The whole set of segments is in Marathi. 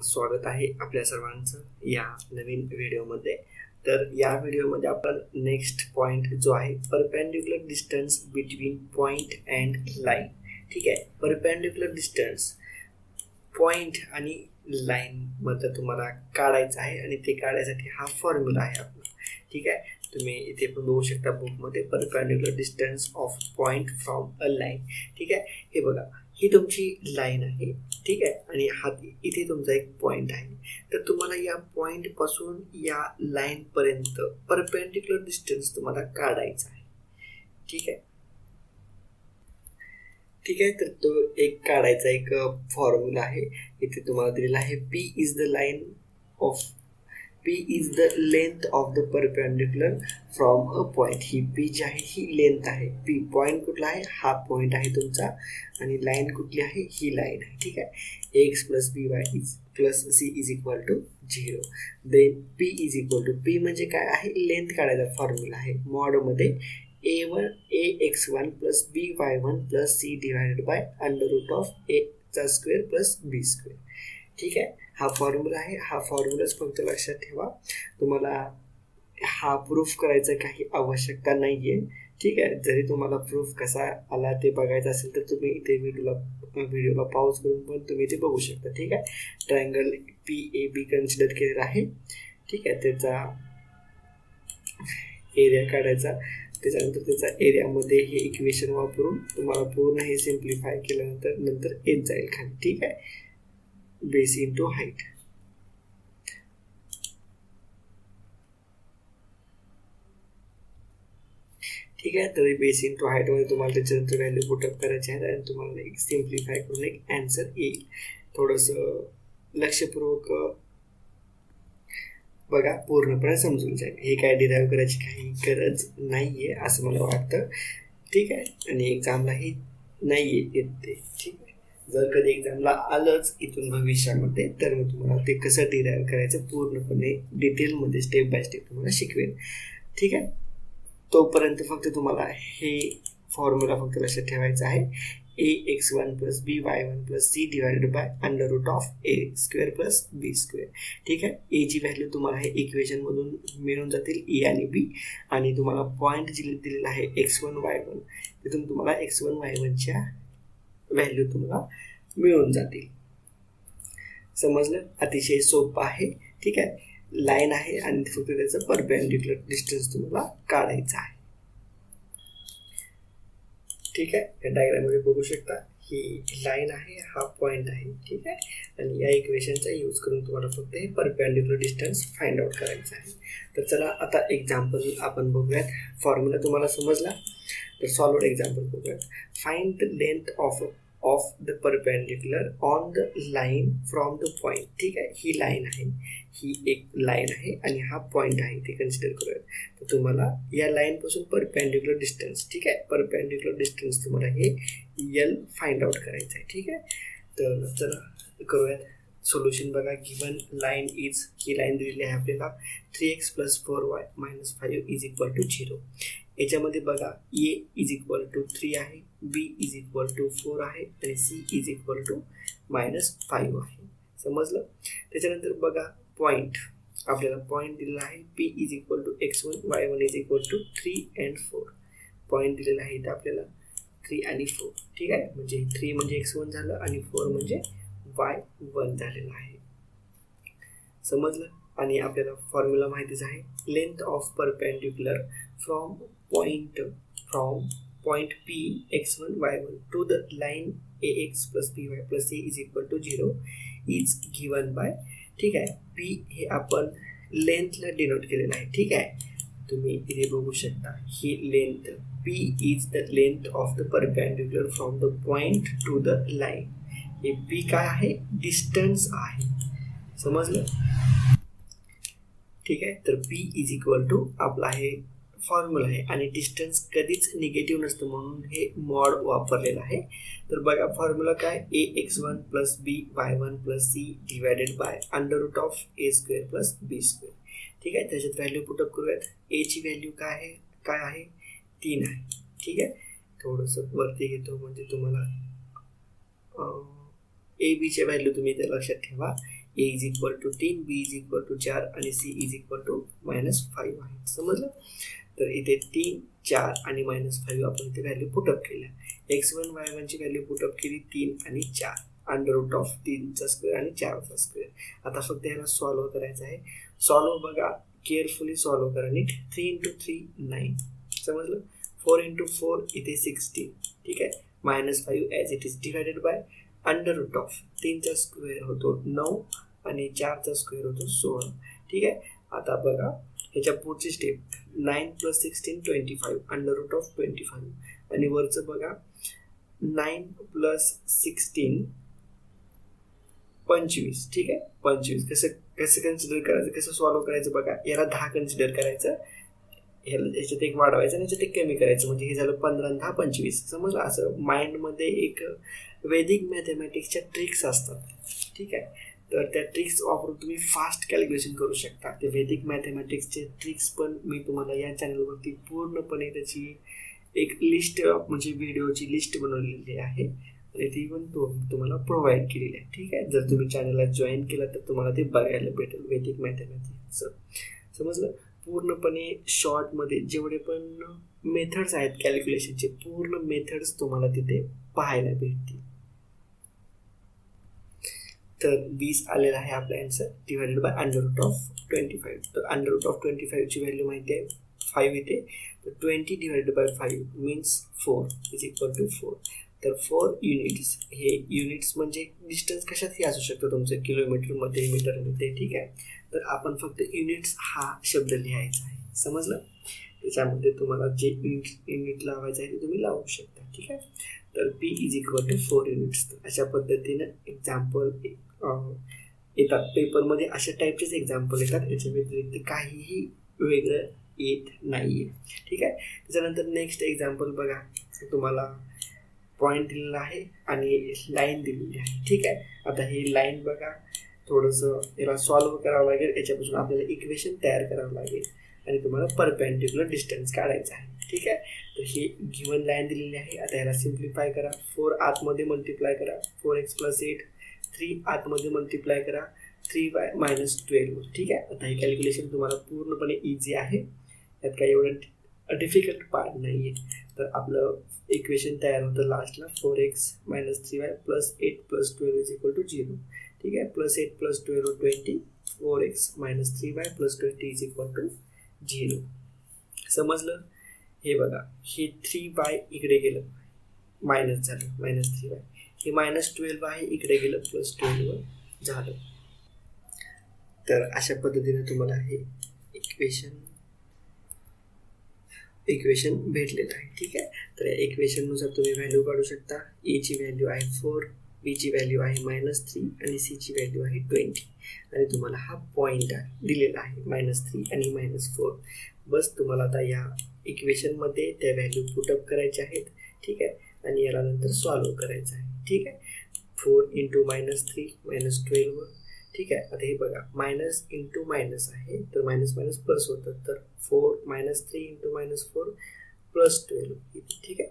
स्वागत आहे आपल्या सर्वांचं या नवीन व्हिडिओमध्ये. तर या व्हिडिओमध्ये आपण नेक्स्ट पॉइंट जो आहे perpendicular distance between point and line. ठीक आहे, परपेंडिक्युलर डिस्टन्स पॉइंट आणि लाईन मधलं तुम्हाला काढायचं आहे आणि ते काढायसाठी हा फॉर्म्युला आहे आपला. ठीक आहे, तुम्ही इथे पण बघू शकता बुकमध्ये perpendicular distance of point from a line. ठीक आहे, हे बघा ही तुमची लाईन आहे. ठीक आहे, आणि हा इथे तुमचा एक पॉइंट आहे. तर तुम्हाला या पॉइंट पासून या लाईन पर्यंत परपेंडिक्युलर डिस्टन्स तुम्हाला काढायचा आहे. ठीक आहे, ठीक आहे. तर तो एक काढायचा एक फॉर्म्युला आहे. इथे तुम्हाला दिलेला आहे P is the line of P is the length of the perpendicular from a point. He P जी आहे ही लेंथ आहे. P पॉइंट कुठला आहे, हा पॉइंट आहे तुमचा, आणि लाईन कुठली आहे, ही लाईन आहे. ठीक आहे, x plus B Y is plus C is equal to 0. Then P is equal to P म्हणजे काय आहे, लेंथ काढायचा फॉर्म्युला आहे. मॉडमध्ये ax1 plus by1 plus c divided by under root of a चा स्क्वेअर प्लस b स्क्वेअर. ठीक आहे, हा फॉर्म्युला आहे. हा फॉर्म्युलाच फक्त लक्षात ठेवा, तुम्हाला हा प्रूफ करायचं काही आवश्यकता नाही आहे. ठीक आहे, जरी तुम्हाला प्रूफ कसा आला ते बघायचं असेल तर तुम्ही इथे व्हिडिओला पॉज करून पण तुम्ही ते बघू शकता. ठीक आहे, ट्रायंगल PAB कन्सिडर केलेला आहे. ठीक आहे, त्याचा एरिया काढायचा, त्याच्यानंतर त्याचा एरियामध्ये हे इक्वेशन वापरून तुम्हाला पूर्ण हे सिम्प्लिफाय केल्यानंतर नंतर येत जाईल खाली. ठीक आहे, बेस इंटू हाईट. ठीक आहे, तर बेस इंटू हाईटमध्ये तुम्हाला त्याच्यानंतर व्हॅल्यू पुटअप करायचे आहेत आणि तुम्हाला एक सिम्प्लिफाय करून एक ॲन्सर येईल. थोडंसं लक्षपूर्वक बघा, पूर्णपणे समजून जाईल. हे काय डिराईव्ह करायची काही गरज नाही आहे असं मला वाटतं. ठीक आहे, आणि एक्झामलाही नाही येत ते. ठीक आहे, जर कधी एक्झामला आलंच इथून भविष्यामध्ये तर मी तुम्हाला ते कसं डिराईव्ह करायचं पूर्णपणे डिटेलमध्ये स्टेप बाय स्टेप तुम्हाला शिकवेन. ठीक आहे, तोपर्यंत फक्त तुम्हाला हे फॉर्म्युला फक्त लक्षात ठेवायचा आहे. ax1 plus by1 plus c divided by under root of a square plus b square. ठीक आहे, a ची व्हॅल्यू तुम्हाला हे इक्वेशनमधून मिळून जातील, a आणि b, आणि तुम्हाला पॉईंट दिलेला आहे x1 y1, तिथून तुम्हाला x1 y1च्या व्हॅल्यू तुम्हाला मिळून जातील. समजलं, अतिशय सोपं आहे. ठीक आहे, लाईन आहे आणि फक्त त्याचं परपेंडिक्युलर डिस्टन्स तुम्हाला काढायचं आहे. ठीक आहे, या डायग्राममध्ये बघू शकता ही लाईन आहे, हा पॉइंट आहे. ठीक आहे, आणि या इक्वेशनचा यूज करून तुम्हाला फक्त हे परपेंडिक्युलर डिस्टन्स फाइंड आउट करायचं आहे. तर चला आता एक्झाम्पल आपण बघूयात. फॉर्म्युला तुम्हाला समजला तर सॉल्व्ड एक्झाम्पल बघूयात. Find the length of the perpendicular on the line from the point. ठीक आहे, ही लाईन आहे, ही एक लाईन आहे आणि हा पॉइंट आहे ते कन्सिडर करूयात. तर तुम्हाला या लाईनपासून परपेंडिक्युलर डिस्टन्स, ठीक आहे, परपेंडिक्युलर डिस्टन्स तुम्हाला हे L फाइंड आउट करायचं आहे. ठीक आहे, तर चला करूयात सोल्युशन. बघा, गिवन लाईन इज, ही लाईन दिलेली आहे आपल्याला 3x plus 4y minus 5 is equal to 0. याच्यामध्ये बघा a इज इक्वल टू 3 आहे, b इज इक्वल टू 4 आहे आणि c is equal to minus 5 आहे. समजलं, त्याच्यानंतर बघा पॉईंट, आपल्याला पॉईंट दिलेला आहे p is equal to x1 y1 is equal to 3 and 4. Point दिलेला आहे इथं आपल्याला 3 आणि 4. ठीक आहे, म्हणजे 3 म्हणजे x1 झालं आणि 4 म्हणजे y1 झालेलं आहे. समजलं, आणि आपल्याला फॉर्म्युला माहितीच आहे. Length of perpendicular from point P x1 y1 to the line ax plus by plus c is equal to 0 is given by. ठीक आहे, P हे आपण लेंथला डिनोट केलेलं आहे. ठीक आहे, तुम्ही इथे बघू शकता ही length P is the length of the perpendicular from the point to the line. हे P काय आहे, डिस्टन्स आहे. समजलं, ठीक आहे. तर P इज इक्वल टू आपला हे फॉर्म्युला आहे आणि डिस्टन्स कधीच निगेटिव्ह नसतं म्हणून हे मॉड वापरलेलं आहे. तर बघा फॉर्म्युला काय, ax1 plus by1 plus c divided by under root of a square plus b square. ठीक आहे, त्याच्यात व्हॅल्यू पुटअप करूयात. a ची व्हॅल्यू काय आहे 3 आहे. ठीक आहे, थोडंसं वरती घेतो म्हणजे तुम्हाला a b ची व्हॅल्यू तुम्ही त्या लक्षात ठेवा. A is equal to 3, B is equal to 4 आणि सी इज इक्वल टू -5 आहे. समजलं. तर इथे 3, 4 आणि -5 आपण इथे व्हॅल्यू पुटअप केल्या. x1 y1 ची व्हॅल्यू पुटअप केली 3 आणि 4, अंडर रूट ऑफ 3चा स्क्वेअर आणि 4चा स्क्वेअर. आता फक्त ह्याला सॉल्व्ह करायचं आहे. सॉल्व्ह बघा, केअरफुली सॉल्व्ह करा नीट. 3 × 3 9. समजलं. 4 × 4 इथे 16. ठीक आहे. -5 as it is divided by under root of 3चा स्क्वेअर होतो 9 आणि 4चा स्क्वेअर होतो 16. ठीक आहे. आता बघा ह्याच्या पुढची स्टेप, 9 + 16 25, अंडर रूट ऑफ 25 आणि वरचं बघा 9 + 16 25. ठीक आहे. 25 कसं कन्सिडर करायचं, कसं सॉल्व्ह करायचं बघा. याला 10 कन्सिडर करायचं, ह्याच्यात एक वाढवायचं आणि ह्याच्यात एक कमी करायचं, म्हणजे हे झालं 15 आणि 10 25. समजलं. असं माइंडमध्ये एक वैदिक मॅथमॅटिक्सच्या ट्रिक्स असतात. ठीक आहे. तर त्या ट्रिक्स वापरून तुम्ही फास्ट कॅल्क्युलेशन करू शकता. ते वैदिक मॅथमॅटिक्सचे ट्रिक्स पण मी तुम्हाला या चॅनलवरती पूर्णपणे त्याची एक लिस्ट, म्हणजे व्हिडिओची लिस्ट बनवलेली आहे आणि ती पण तुम्हाला प्रोव्हाइड केलेली आहे. ठीक आहे. जर तुम्ही चॅनलला जॉईन केला तर तुम्हाला ते बघायला भेटेल वैदिक मॅथमॅटिक्सचं. समजलं. पूर्णपणे शॉर्टमध्ये जेवढे पण मेथड्स आहेत कॅल्क्युलेशनचे, पूर्ण मेथड्स तुम्हाला तिथे पाहायला भेटतील. तर 20 आलेला आहे आपला answer, divided by under root of 25. तर अंडर रूट ऑफ 25 ची व्हॅल्यू माहिती आहे 5 इथे. तर 20 divided by 5 means 4 is equal to 4. तर 4 युनिट्स, हे युनिट्स म्हणजे डिस्टन्स कशातही असू शकतं तुमचं, किलोमीटरमध्ये, मीटरमध्ये. ठीक आहे. तर आपण फक्त युनिट्स हा शब्द लिहायचा आहे. समजलं. त्याच्यामध्ये तुम्हाला जे युनिट लावायचं आहे ते तुम्ही लावू शकता. ठीक आहे. तर P is equal to 4 units. अशा पद्धतीनं एक्झाम्पल येतात पेपरमध्ये, अशा टाईपचेच एक्झाम्पल येतात. याच्या व्यतिरिक्त काहीही वेगळं येत नाही आहे. ठीक आहे. त्याच्यानंतर नेक्स्ट एक्झाम्पल बघा, तुम्हाला पॉईंट दिलेला आहे आणि लाईन दिलेली आहे. ठीक आहे. आता ही लाईन बघा, थोडंसं याला सॉल्व्ह करावं लागेल. याच्यापासून आपल्याला इक्वेशन तयार करावं लागेल आणि तुम्हाला परपेंडिक्युलर डिस्टन्स काढायचा आहे. ठीक आहे. तर ही गिवन लाईन दिलेली आहे. आता याला सिम्प्लिफाय करा. 4 आतमध्ये मल्टिप्लाय करा, 4x + 8. 3 आतमध्ये मल्टिप्लाय करा, 3y - 12. ठीक आहे. आता हे कॅल्क्युलेशन तुम्हाला पूर्णपणे इझी आहे, यात काही एवढं डिफिकल्ट पार्ट नाही आहे. तर आपलं इक्वेशन तयार होतं लास्टला 4x - 3y + 8 + 12 is equal to 0. ठीक आहे. +8 + 12 20. 4x - 3y + 20 is equal to 0. समजलं. हे बघा, हे 3y इकडे गेलं, मायनस झालं, -3y. हे -12 आहे, इकडे गेलं, +12 झालं. तर अशा पद्धतीने तुम्हाला हे इक्वेशन भेटलेलं आहे. ठीक आहे. तर या इक्वेशननुसार तुम्ही व्हॅल्यू काढू शकता. ए ची व्हॅल्यू आहे 4, बी ची व्हॅल्यू आहे -3 आणि सी ची व्हॅल्यू आहे 20 आणि तुम्हाला हा पॉईंट दिलेला आहे -3 आणि -4. बस तुम्हाला आता या इक्वेशनमध्ये त्या व्हॅल्यू पुटअप करायच्या आहेत. ठीक आहे. आणि याला नंतर सॉल्व्ह करायचं आहे. ठीक आहे. 4 × -3 -12. ठीक आहे. आता हे बघा, मायनस इंटू मायनस आहे, तर मायनस मायनस प्लस होतं. तर 4 - 3 × -4 +12. ठीक आहे.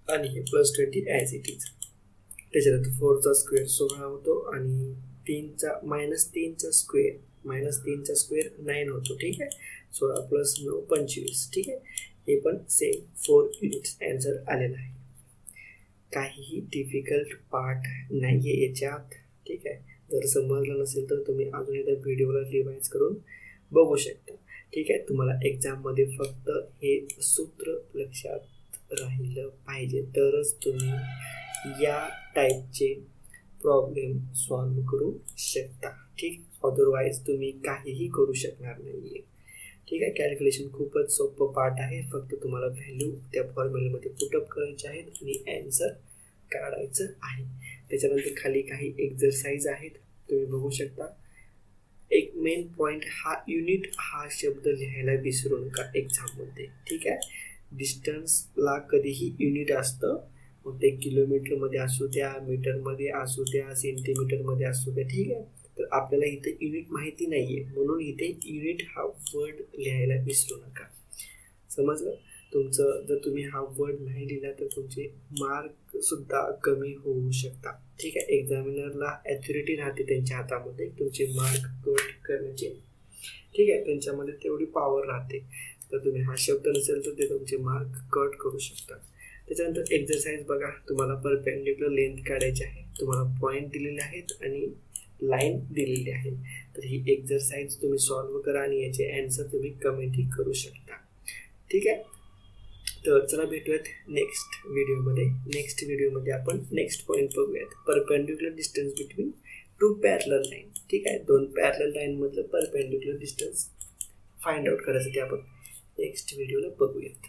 आणि हे +20 ॲज इट इज. त्याच्यानंतर 4चा स्क्वेअर 16 होतो आणि 3चा स्क्वेअर -3 9 होतो. ठीक आहे. 16 + 9 25. ठीक आहे. हे पण सेम 4 युनिट्स आन्सर आलेला आहे. काहीही डिफिकल्ट पार्ट नाही आहे याच्यात. ठीक आहे. जर समजलं नसेल तर तुम्ही अजून एकदा व्हिडिओला रिवाइज करून बघू शकता. ठीक आहे. तुम्हाला एक्झाममध्ये फक्त हे सूत्र लक्षात राहिलं पाहिजे, तरच तुम्ही या टाईपचे प्रॉब्लेम सॉल्व्ह करू शकता. ठीक. अदरवाईज तुम्ही काहीही करू शकणार नाही आहे. ठीक आहे. कॅल्क्युलेशन खूपच सोपं पार्ट आहे. फक्त तुम्हाला व्हॅल्यू त्या फॉर्म्युलेमध्ये पुटअप करायचे आहेत आणि ॲन्सर काढायचं आहे. त्याच्यानंतर खाली काही एक्झरसाइज आहेत, तुम्ही बघू शकता. एक मेन पॉईंट, हा युनिट हा शब्द लिहायला विसरू नका एक्झाममध्ये. ठीक आहे. डिस्टन्सला कधीही युनिट असतं, मग ते किलोमीटरमध्ये असू द्या, मीटरमध्ये असू द्या, सेंटीमीटरमध्ये असू द्या. ठीक आहे. तर आपल्याला इथे युनिट माहिती नाही आहे, म्हणून इथे युनिट हा वर्ड लिहायला विसरू नका. समजलं. तुमचं जर तुम्ही हा वर्ड नाही लिहिला तर तुमचे मार्क सुद्धा कमी होऊ शकतात. ठीक आहे, एक्झामिनरला ॲथॉरिटी राहते त्यांच्या हातामध्ये तुमचे मार्क कट करण्याची. ठीक आहे, त्यांच्यामध्ये तेवढी पॉवर राहते. तर तुम्ही हा शब्द नसेल तर ते तुमचे मार्क कट करू शकतात. त्याच्यानंतर एक्झरसाइज बघा, तुम्हाला परपेंडिक्युलर लेंथ काढायची आहे, तुम्हाला पॉईंट दिलेले आहेत आणि लाईन दिलेली आहे. तर ही एक्झरसाइज तुम्ही सॉल्व्ह करा आणि याचे आन्सर तुम्ही कमेंटही करू शकता. ठीक आहे, तर चला भेटूयात नेक्स्ट व्हिडिओमध्ये आपण नेक्स्ट पॉईंट बघूयात, perpendicular distance between two parallel line. ठीक आहे, दोन पॅरलल लाईन मधलं परपेंडिक्युलर डिस्टन्स फाइंड आउट करायसाठी आपण नेक्स्ट व्हिडिओला बघूयात.